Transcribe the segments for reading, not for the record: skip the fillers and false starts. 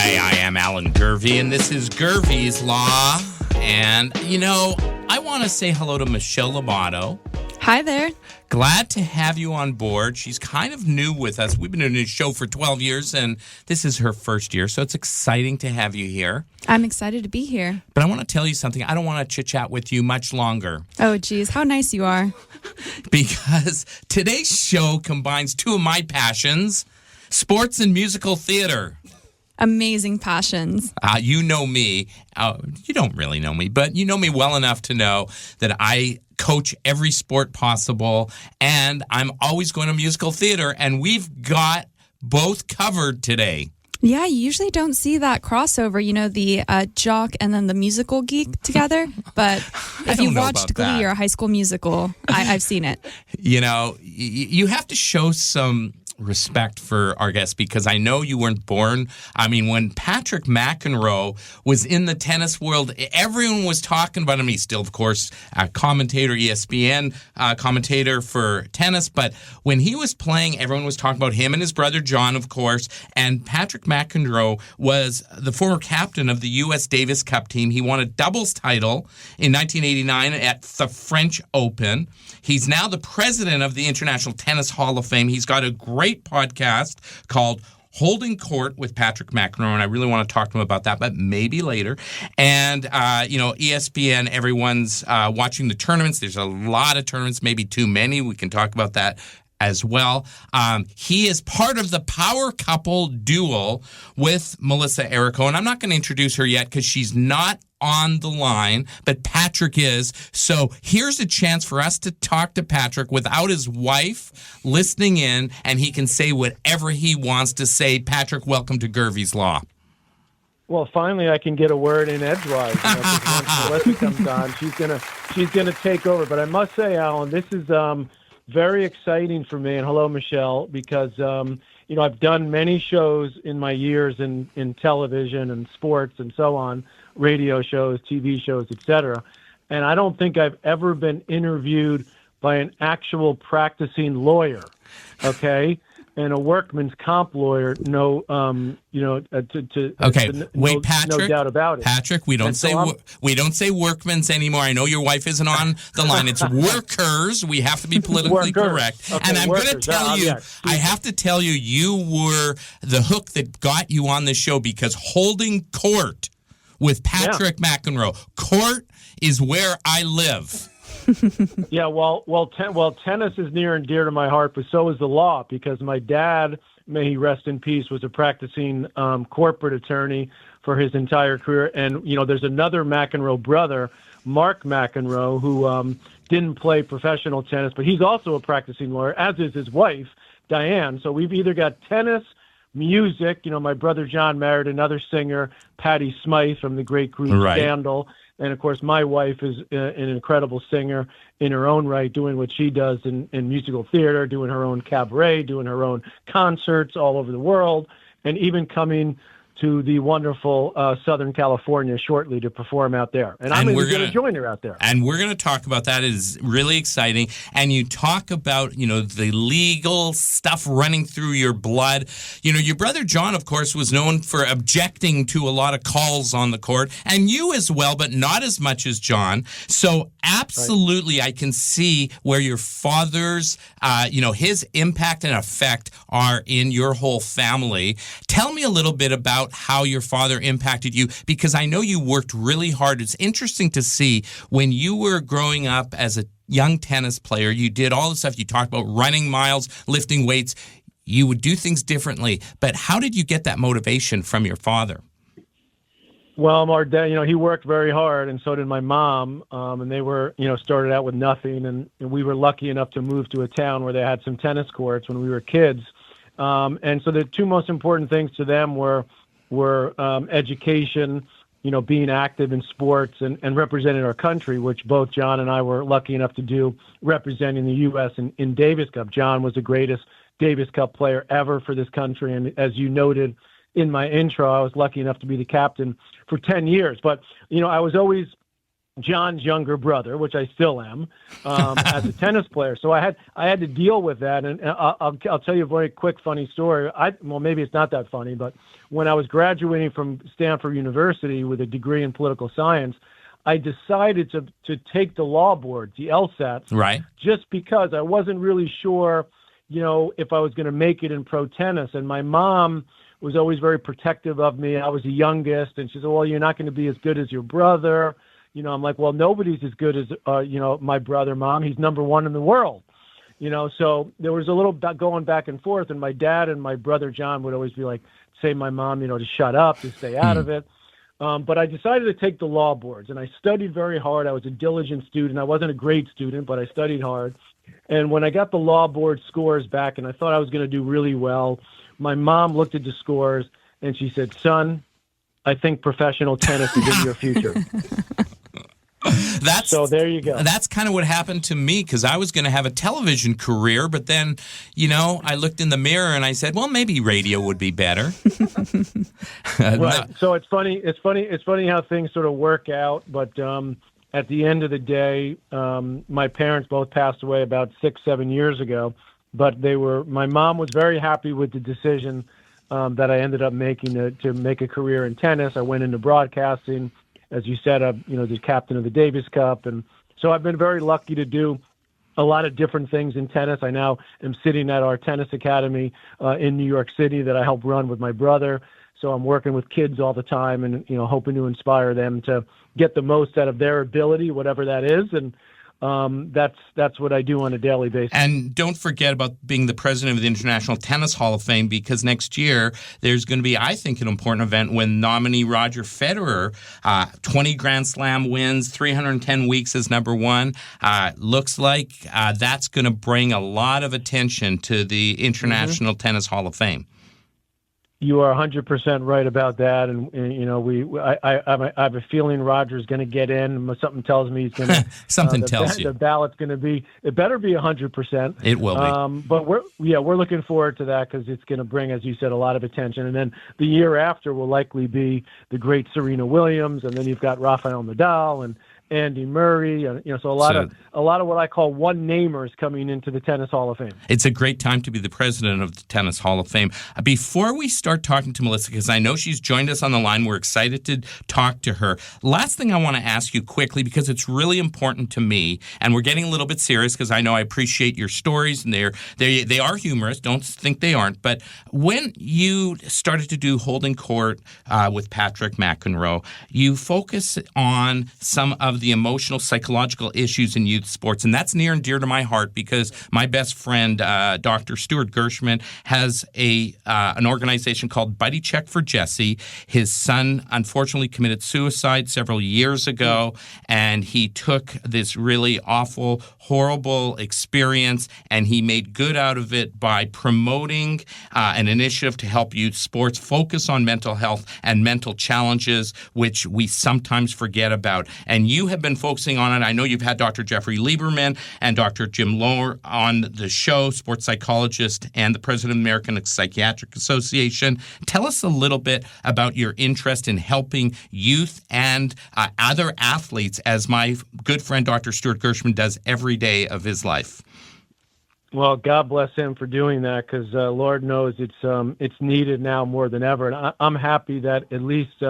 Hi, I am Alan Gurvey, and this is Gurvey's Law. And, I want to say hello to Michelle Lobato. Hi there. Glad to have you on board. She's kind of new with us. We've been doing this show for 12 years, and this is her first year, so it's exciting to have you here. I'm excited to be here. But I want to tell you something. I don't want to chit-chat with you much longer. Oh, geez. How nice you are. Because today's show combines two of my passions, sports and musical theater. Amazing passions. You know me. You don't really know me, but you know me well enough to know that I coach every sport possible, and I'm always going to musical theater, and we've got both covered today. Yeah, you usually don't see that crossover, the jock and then the musical geek together. But if you watched Glee or High School Musical, I've seen it. You have to show some respect for our guests because I know you weren't born. I mean, when Patrick McEnroe was in the tennis world, everyone was talking about him. He's still, of course, a commentator, ESPN commentator for tennis. But when he was playing, everyone was talking about him and his brother John, of course. And Patrick McEnroe was the former captain of the U.S. Davis Cup team. He won a doubles title in 1989 at the French Open. He's now the president of the International Tennis Hall of Fame. He's got a great podcast called Holding Court with Patrick McEnroe, and I really want to talk to him about that, but maybe later. And, ESPN, everyone's watching the tournaments. There's a lot of tournaments, maybe too many. We can talk about that as well. He is part of the power couple duel with Melissa Errico, and I'm not going to introduce her yet because she's not on the line, but Patrick is. So here's a chance for us to talk to Patrick without his wife listening in, and he can say whatever he wants to say. Patrick, welcome to Gurvey's Law. Well, finally, I can get a word in edgewise. Once Melissa comes on, she's gonna take over. But I must say, Alan, this is very exciting for me. And hello, Michelle, because I've done many shows in my years in television and sports and so on, radio shows, TV shows, etc. And I don't think I've ever been interviewed by an actual practicing lawyer, okay? And a workman's comp lawyer, Patrick, no doubt about it. Patrick, we don't say workmen's anymore. I know your wife isn't on the line. It's workers. We have to be politically correct. Okay, and I'm going to tell you, I have to tell you, you were the hook that got you on this show because Holding Court with Patrick McEnroe. Court is where I live. Yeah, well, tennis is near and dear to my heart, but so is the law because my dad, may he rest in peace, was a practicing corporate attorney for his entire career. And, there's another McEnroe brother, Mark McEnroe, who didn't play professional tennis, but he's also a practicing lawyer, as is his wife, Diane. So we've either got tennis, music. My brother John married another singer, Patti Smythe from the great group Scandal. And, of course, my wife is an incredible singer in her own right, doing what she does in musical theater, doing her own cabaret, doing her own concerts all over the world, and even coming to the wonderful Southern California shortly to perform out there. And I'm going to join her out there. And we're going to talk about that. It is really exciting. And you talk about, the legal stuff running through your blood. Your brother John, of course, was known for objecting to a lot of calls on the court. And you as well, but not as much as John. So absolutely, I can see where your father's, his impact and effect are in your whole family. Tell me a little bit about how your father impacted you, because I know you worked really hard. It's interesting to see when you were growing up as a young tennis player, you did all the stuff you talked about, running miles, lifting weights. You would do things differently. But how did you get that motivation from your father? Well, our dad, he worked very hard, and so did my mom. And they were, started out with nothing. And we were lucky enough to move to a town where they had some tennis courts when we were kids. And so the two most important things to them were education, being active in sports and representing our country, which both John and I were lucky enough to do, representing the U.S. in Davis Cup. John was the greatest Davis Cup player ever for this country. And as you noted in my intro, I was lucky enough to be the captain for 10 years. But, I was always John's younger brother, which I still am, as a tennis player. So I had to deal with that. And I'll tell you a very quick, funny story. Well, maybe it's not that funny, but when I was graduating from Stanford University with a degree in political science, I decided to take the law boards, the LSATs, right, just because I wasn't really sure, if I was going to make it in pro tennis. And my mom was always very protective of me. I was the youngest, and she said, well, you're not going to be as good as your brother. I'm like, well, nobody's as good as, my brother, Mom. He's number one in the world. So there was a little going back and forth, and my dad and my brother John would always be like, say my mom, to shut up, to stay out of it. But I decided to take the law boards, and I studied very hard. I was a diligent student. I wasn't a great student, but I studied hard. And when I got the law board scores back, and I thought I was going to do really well, my mom looked at the scores, and she said, son, I think professional tennis is in your future. So there you go. That's kind of what happened to me, because I was going to have a television career, but then, I looked in the mirror and I said, well, maybe radio would be better. Right. So it's funny how things sort of work out. But at the end of the day, my parents both passed away about 6-7 years ago. But my mom was very happy with the decision that I ended up making to make a career in tennis. I went into broadcasting. As you said, the captain of the Davis Cup. And so I've been very lucky to do a lot of different things in tennis. I now am sitting at our tennis academy in New York City that I help run with my brother. So I'm working with kids all the time and, hoping to inspire them to get the most out of their ability, whatever that is. And that's what I do on a daily basis. And don't forget about being the president of the International Tennis Hall of Fame, because next year there's going to be, I think, an important event when nominee Roger Federer, 20 Grand Slam wins, 310 weeks as number one. Looks like that's going to bring a lot of attention to the International Tennis Hall of Fame. You are 100% right about that, and I have a feeling Roger's going to get in. Something tells me he's going to. Something tells you the ballot's going to be. It better be 100%. It will be. But we're looking forward to that, because it's going to bring, as you said, a lot of attention. And then the year after will likely be the great Serena Williams, and then you've got Rafael Nadal and Andy Murray, so a lot of what I call one-namers coming into the Tennis Hall of Fame. It's a great time to be the president of the Tennis Hall of Fame. Before we start talking to Melissa, because I know she's joined us on the line, we're excited to talk to her. Last thing I want to ask you quickly, because it's really important to me, and we're getting a little bit serious because I know I appreciate your stories, and they are humorous. Don't think they aren't. But when you started to do Holding Court with Patrick McEnroe, you focus on some of the emotional, psychological issues in youth sports. And that's near and dear to my heart, because my best friend, Dr. Stuart Gershman, has an organization called Buddy Check for Jesse. His son, unfortunately, committed suicide several years ago, and he took this really awful, horrible experience, and he made good out of it by promoting an initiative to help youth sports focus on mental health and mental challenges, which we sometimes forget about. And you have been focusing on it. I know you've had Dr. Jeffrey Lieberman and Dr. Jim Lohr on the show, sports psychologist and the president of the American Psychiatric Association. Tell us a little bit about your interest in helping youth and other athletes, as my good friend Dr. Stuart Gershman does every day of his life. Well, God bless him for doing that, because Lord knows it's needed now more than ever. And I'm happy that at least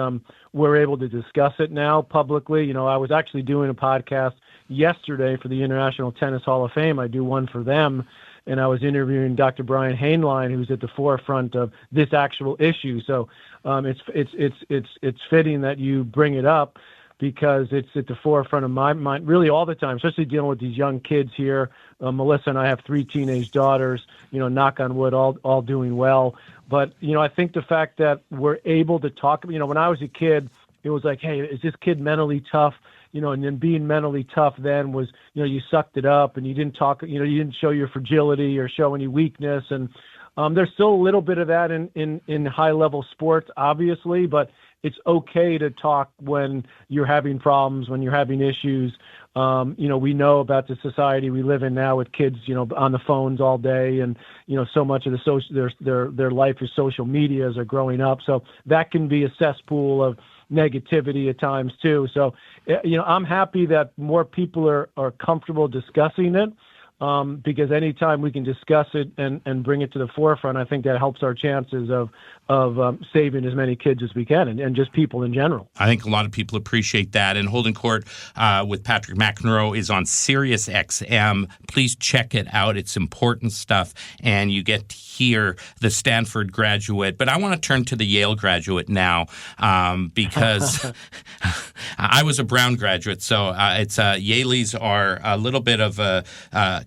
we're able to discuss it now publicly. I was actually doing a podcast yesterday for the International Tennis Hall of Fame. I do one for them, and I was interviewing Dr. Brian Hainline, who's at the forefront of this actual issue. So it's fitting that you bring it up, because it's at the forefront of my mind really all the time, especially dealing with these young kids here. Melissa and I have 3 teenage daughters, knock on wood, all doing well. But, I think the fact that we're able to talk, when I was a kid, it was like, hey, is this kid mentally tough? And then being mentally tough then was, you sucked it up and you didn't talk, you didn't show your fragility or show any weakness. And there's still a little bit of that in high-level sports, obviously, but it's okay to talk when you're having problems, when you're having issues. We know about the society we live in now with kids, on the phones all day, and so much of their life is social media as they're growing up. So that can be a cesspool of negativity at times too. So I'm happy that more people are comfortable discussing it. Because anytime we can discuss it and bring it to the forefront, I think that helps our chances of saving as many kids as we can, and just people in general. I think a lot of people appreciate that. And Holding Court with Patrick McEnroe is on Sirius XM. Please check it out. It's important stuff, and you get to hear the Stanford graduate. But I want to turn to the Yale graduate now because I was a Brown graduate, so it's Yaleys are a little bit of a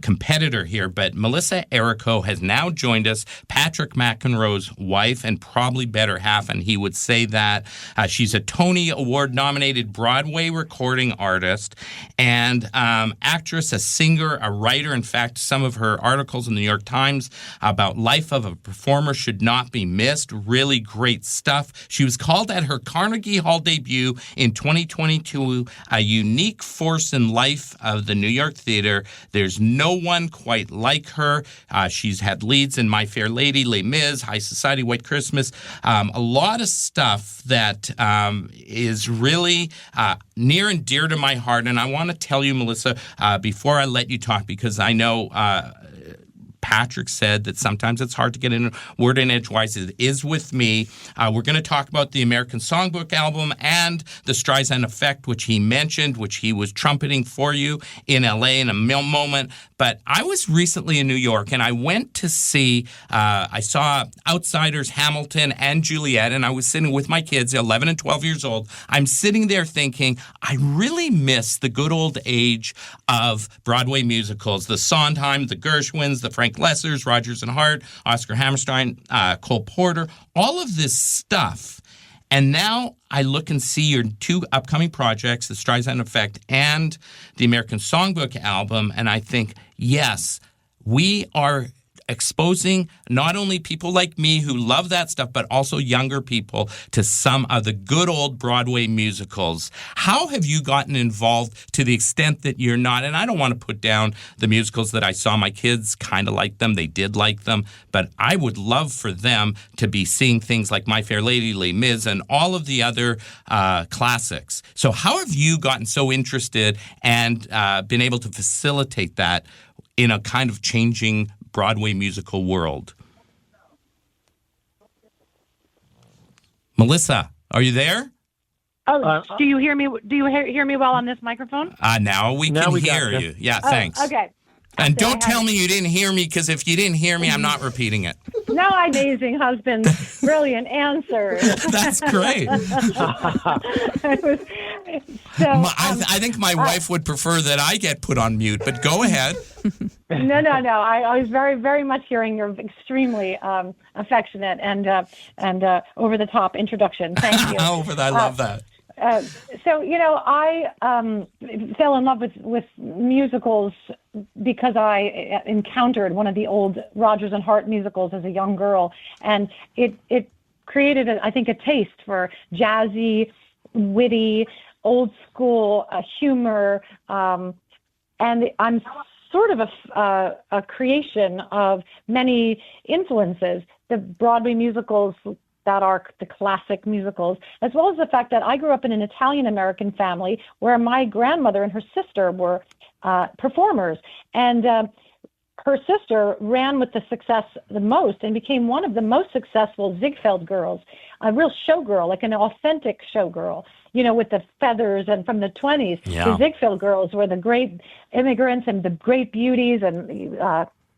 competitor here. But Melissa Errico has now joined us, Patrick McEnroe's wife and probably better half, and he would say that. She's a Tony Award-nominated Broadway recording artist and actress, a singer, a writer. In fact, some of her articles in the New York Times about life of a performer should not be missed. Really great stuff. She was called at her Carnegie Hall debut in 2022 a unique force in life of the New York theater. There's no one quite like her. She's had leads in My Fair Lady, Les Mis, High Society, White Christmas, a lot of stuff that is really near and dear to my heart. And I want to tell you, Melissa, before I let you talk, because I know Patrick said that sometimes it's hard to get in a word in edgewise. It is with me. We're going to talk about the American Songbook album and the Streisand Effect, which he mentioned, which he was trumpeting for you in L.A. in a moment. But I was recently in New York, and I went to see, I saw Outsiders, Hamilton, and Juliet, and I was sitting with my kids, 11 and 12 years old. I'm sitting there thinking, I really miss the good old age of Broadway musicals, the Sondheim, the Gershwins, the Frank Lessers, Rodgers and Hart, Oscar Hammerstein, Cole Porter, all of this stuff. And now I look and see your two upcoming projects, the Streisand Effect and the American Songbook album, and I think, yes, we are exposing not only people like me who love that stuff, but also younger people to some of the good old Broadway musicals. How have you gotten involved to the extent that you're not, and I don't want to put down the musicals that I saw, my kids kind of like them, they did like them, but I would love for them to be seeing things like My Fair Lady, Les Mis, and all of the other classics. So how have you gotten so interested and been able to facilitate that in a kind of changing Broadway musical world? Melissa, are you there? Oh, do you hear me? Do you hear me well on this microphone? Now we can hear you. Yeah, thanks. Okay. And don't tell me you didn't hear me, because if you didn't hear me, I'm not repeating it. No, amazing husband, brilliant answer. That's great. I think my wife would prefer that I get put on mute, but go ahead. No. I was very, very much hearing your extremely affectionate and over the top introduction. Thank you. I love that. So, I fell in love with musicals because I encountered one of the old Rodgers and Hart musicals as a young girl, and it created, I think, a taste for jazzy, witty, old school humor, and I'm sort of a creation of many influences. The Broadway musicals that are the classic musicals, as well as the fact that I grew up in an Italian-American family where my grandmother and her sister were performers. And her sister ran with the success the most and became one of the most successful Ziegfeld girls, a real showgirl, like an authentic showgirl, with the feathers and from the 20s. Yeah. The Ziegfeld girls were the great immigrants and the great beauties, and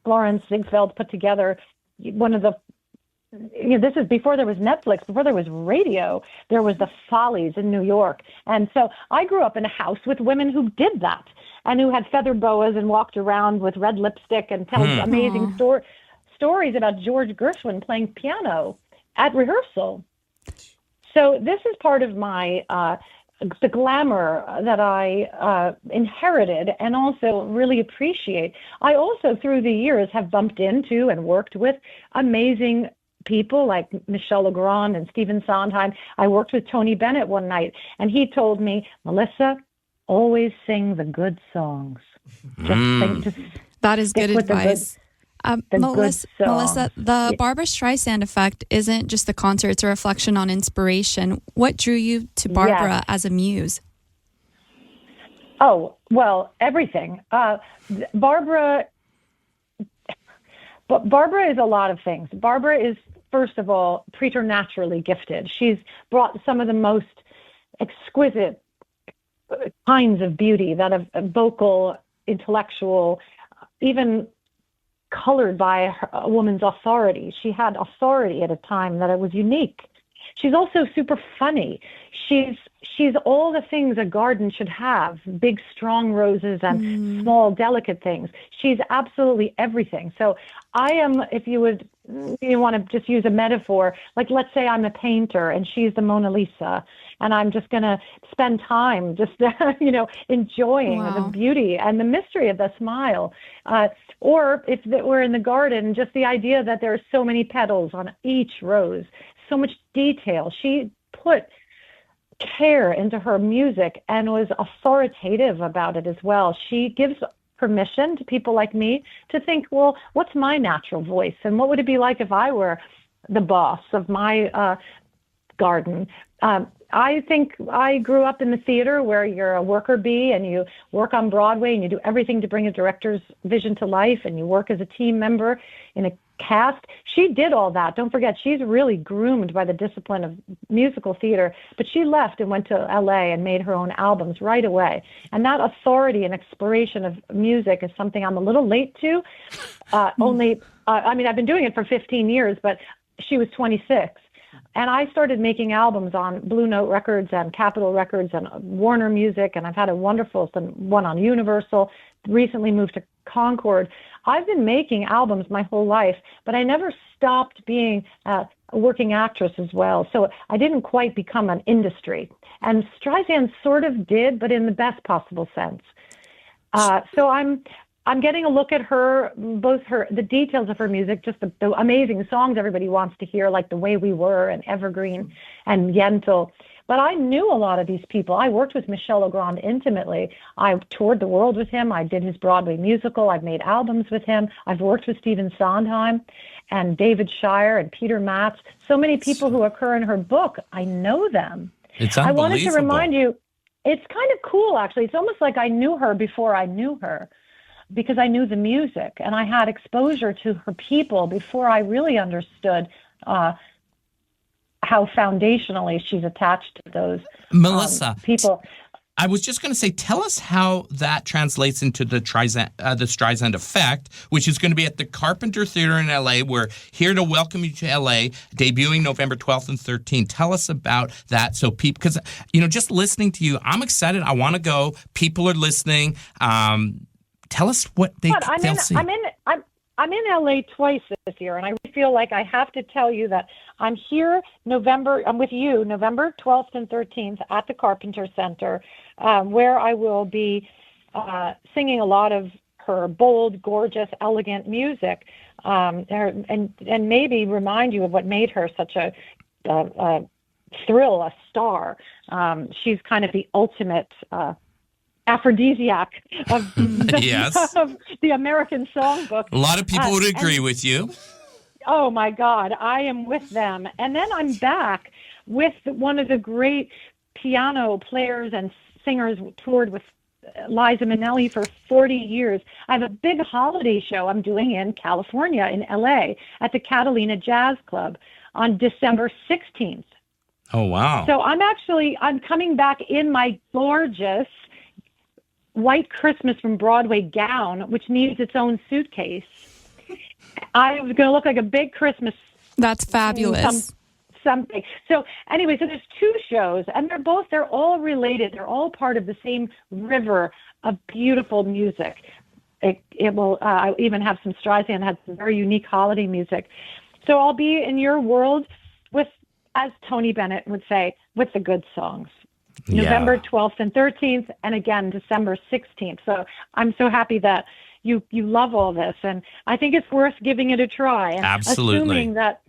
Florence Ziegfeld put together one of the this is before there was Netflix, before there was radio. There was the Follies in New York. And so I grew up in a house with women who did that and who had feather boas and walked around with red lipstick and told amazing stories about George Gershwin playing piano at rehearsal. So this is part of my the glamour that I inherited and also really appreciate. I also, through the years, have bumped into and worked with amazing people like Michel Legrand and Stephen Sondheim. I worked with Tony Bennett one night, and he told me, Melissa, always sing the good songs. Just that is good advice. Melissa, the Barbra Streisand Effect isn't just the concert, it's a reflection on inspiration. What drew you to Barbra as a muse? Oh, well, everything. Barbra is a lot of things. Barbra is, first of all, preternaturally gifted. She's brought some of the most exquisite kinds of beauty, that of vocal, intellectual, even colored by a woman's authority. She had authority at a time that it was unique. She's also super funny. She's all the things a garden should have, big, strong roses and small, delicate things. She's absolutely everything. So I am, if you want to just use a metaphor, like let's say I'm a painter and she's the Mona Lisa, and I'm just going to spend time just, enjoying the beauty and the mystery of the smile. Or if we're in the garden, just the idea that there are so many petals on each rose, so much detail. She put care into her music and was authoritative about it as well. She gives permission to people like me to think, well, what's my natural voice? And what would it be like if I were the boss of my garden? I think I grew up in the theater where you're a worker bee and you work on Broadway and you do everything to bring a director's vision to life and you work as a team member in a cast. She did all that. Don't forget, she's really groomed by the discipline of musical theater, but she left and went to LA and made her own albums right away. And that authority and exploration of music is something I'm a little late to. I've been doing it for 15 years, but she was 26. And I started making albums on Blue Note Records and Capitol Records and Warner Music, and I've had a wonderful one on Universal, recently moved to Concord. I've been making albums my whole life, but I never stopped being a working actress as well. So I didn't quite become an industry. And Streisand sort of did, but in the best possible sense. So I'm getting a look at the details of her music, just the amazing songs everybody wants to hear, like The Way We Were and Evergreen and Yentl. But I knew a lot of these people. I worked with Michel Legrand intimately. I toured the world with him. I did his Broadway musical. I've made albums with him. I've worked with Stephen Sondheim and David Shire and Peter Matz. So many people who occur in her book, I know them. It's unbelievable. I wanted to remind you, it's kind of cool, actually. It's almost like I knew her before I knew her, because I knew the music and I had exposure to her people before I really understood how foundationally she's attached to those Melissa, people. I was just going to say, tell us how that translates into the Streisand Effect, which is going to be at the Carpenter Theater in L.A. We're here to welcome you to L.A., debuting November 12th and 13th. Tell us about that, so people, because just listening to you, I'm excited. I want to go. People are listening. Tell us what they'll see. I'm in LA twice this year, and I feel like I have to tell you that I'm here I'm with you November 12th and 13th at the Carpenter Center, where I will be singing a lot of her bold, gorgeous, elegant music, and maybe remind you of what made her such a star. She's kind of the ultimate aphrodisiac of the American Songbook. A lot of people would agree with you. Oh my God, I am with them. And then I'm back with one of the great piano players and singers who toured with Liza Minnelli for 40 years. I have a big holiday show I'm doing in California, in LA, at the Catalina Jazz Club on December 16th. Oh, wow. So I'm coming back in my gorgeous White Christmas from Broadway gown, which needs its own suitcase. I was going to look like a big Christmas. That's fabulous. Something. So anyway, so there's two shows, and they're all related. They're all part of the same river of beautiful music. It will I even have some Streisand, had some very unique holiday music. So I'll be in your world with, as Tony Bennett would say, with the good songs. November 12th and 13th, and again, December 16th. So I'm so happy that you love all this, and I think it's worth giving it a try. And absolutely. Assuming that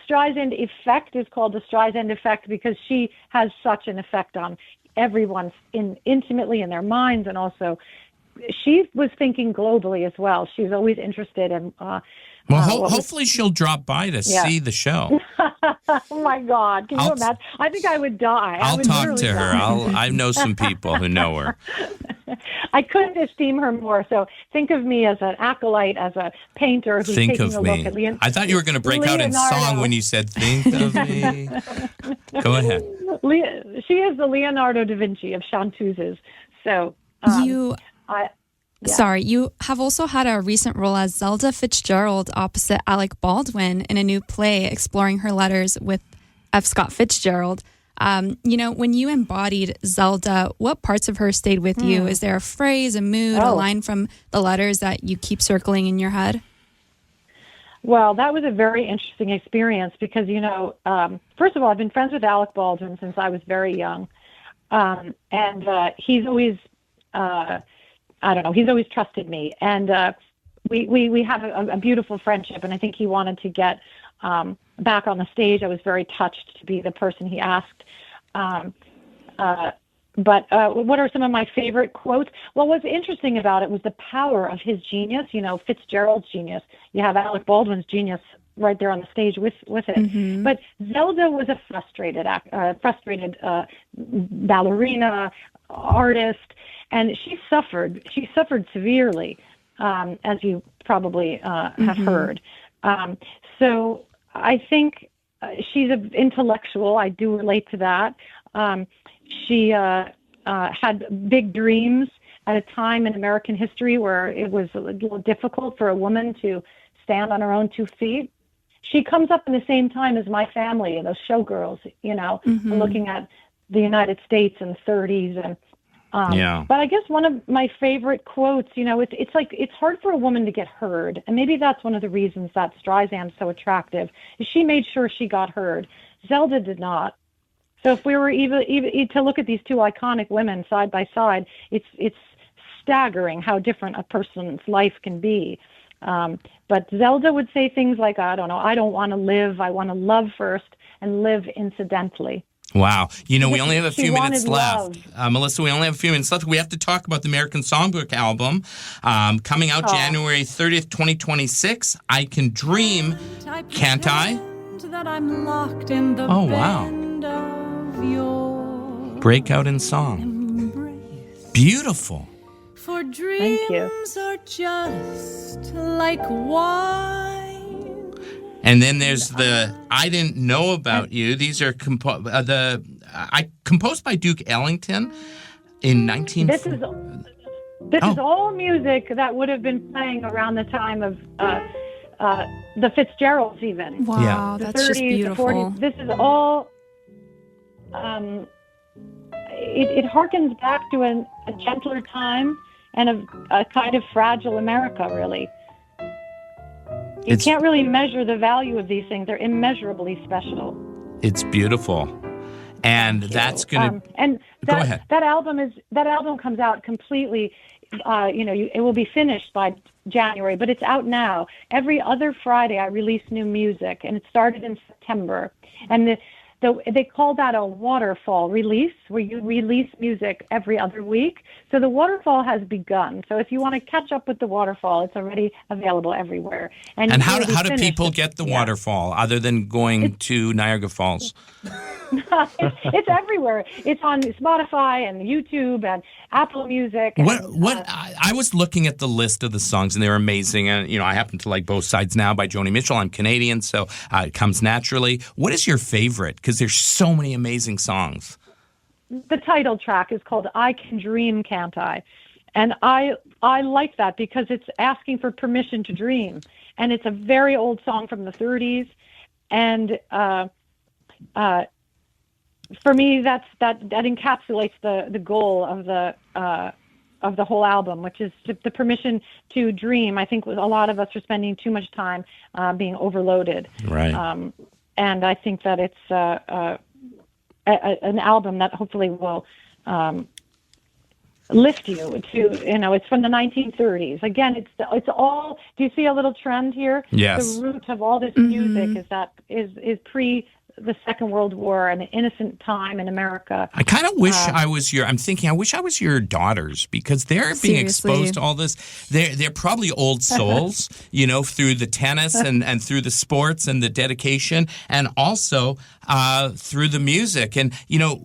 Streisand Effect is called the Streisand Effect because she has such an effect on everyone intimately in their minds, and also she was thinking globally as well. She was always interested in. Hopefully she'll drop by to see the show. Oh my God! Can you imagine? I think I would die. I'll talk to her. I know some people who know her. I couldn't esteem her more. So think of me as an acolyte, as a painter who's taking a look at Leonardo. I thought you were going to break out in song when you said "Think of me." Go ahead. She is the Leonardo da Vinci of chanteuses. So Sorry, you have also had a recent role as Zelda Fitzgerald opposite Alec Baldwin in a new play exploring her letters with F. Scott Fitzgerald. When you embodied Zelda, what parts of her stayed with you? Is there a phrase, a mood, a line from the letters that you keep circling in your head? Well, that was a very interesting experience because, first of all, I've been friends with Alec Baldwin since I was very young. And he's always... he's always trusted me. And we have a beautiful friendship, and I think he wanted to get back on the stage. I was very touched to be the person he asked. But what are some of my favorite quotes? Well, what's interesting about it was the power of his genius, Fitzgerald's genius. You have Alec Baldwin's genius right there on the stage with it. Mm-hmm. But Zelda was a frustrated ballerina, artist, and she suffered severely, as you probably have heard. So I think she's an intellectual. I do relate to that. She had big dreams at a time in American history where it was a little difficult for a woman to stand on her own 2 feet. She comes up in the same time as my family and those showgirls, looking at the United States in the 30s. And but I guess one of my favorite quotes, it's hard for a woman to get heard. And maybe that's one of the reasons that Streisand's so attractive, is she made sure she got heard. Zelda did not. So if we were even to look at these two iconic women side by side, it's staggering how different a person's life can be. But Zelda would say things like, I don't want to live, I want to love first and live incidentally. Wow. We only have a few minutes left. Melissa, we only have a few minutes left. We have to talk about the American Soundbook album coming out January 30th, 2026. I Can Dream, Can't I? That I'm locked in the bend of your breakout in song. Embrace. Beautiful. For dreams are just like wine. And then there's the I Didn't Know About You. These are composed by Duke Ellington in 19... This is all music that would have been playing around the time of the Fitzgeralds even. Wow, the that's 30s, just beautiful. The 40s. This is all... It harkens back to a gentler time and a kind of fragile America, really. You can't really measure the value of these things. They're immeasurably special. It's beautiful. And that's going to... Go ahead. That album comes out completely... it will be finished by January, but it's out now. Every other Friday, I release new music, and it started in September. And they call that a waterfall release, where you release music every other week. So the waterfall has begun. So if you want to catch up with the waterfall, it's already available everywhere. And how do people get the waterfall other than going to Niagara Falls? It's everywhere. It's on Spotify and YouTube and Apple Music. I was looking at the list of the songs, and they were amazing. And I happen to like Both Sides Now by Joni Mitchell. I'm Canadian, so it comes naturally. What is your favorite? Because there's so many amazing songs. The title track is called I Can Dream, Can't I? And I like that because it's asking for permission to dream. And it's a very old song from the 30s. And for me, that encapsulates the goal of the whole album, which is the permission to dream. I think a lot of us are spending too much time being overloaded. Right. And I think that it's an album that hopefully will lift you to, it's from the 1930s. Again, it's all, do you see a little trend here? Yes. The root of all this music is the Second World War and an innocent time in America. I kind of wish I was I wish I was your daughters, because they're being exposed to all this. They're probably old souls, through the tennis and through the sports and the dedication, and also through the music. And,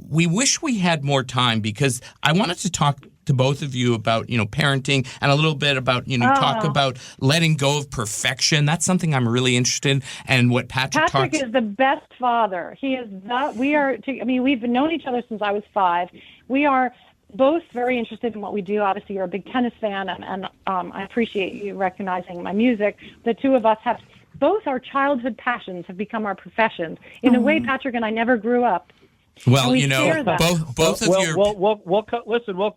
we wish we had more time, because I wanted to talk to both of you about, parenting, and a little bit about, talk about letting go of perfection. That's something I'm really interested in. And what Patrick is the best father. He is we've known each other since I was 5. We are both very interested in what we do. Obviously, you're a big tennis fan, and I appreciate you recognizing my music. The two of us have both our childhood passions have become our professions. In a way, Patrick and I never grew up. Well, both of you.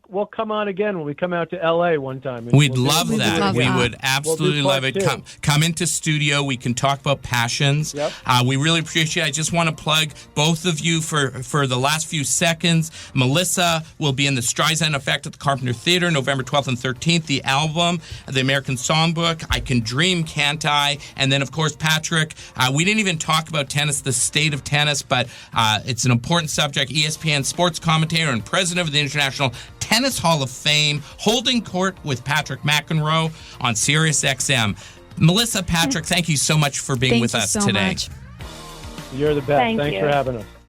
We'll come on again when we come out to LA one time. We'd love that. We would absolutely love it. Come into studio. We can talk about passions. Yep. We really appreciate it. I just want to plug both of you for the last few seconds. Melissa will be in the Streisand Effect at the Carpenter Theater, November 12th and 13th. The album, the American Soundbook, I Can Dream, Can't I? And then, of course, Patrick. We didn't even talk about tennis, the state of tennis, but it's an important subject. ESPN sports commentator and president of the International Tennis Hall of Fame, holding court with Patrick McEnroe on Sirius XM. Melissa, Patrick, thank you so much for being with us today. Much. You're the best. Thanks you for having us.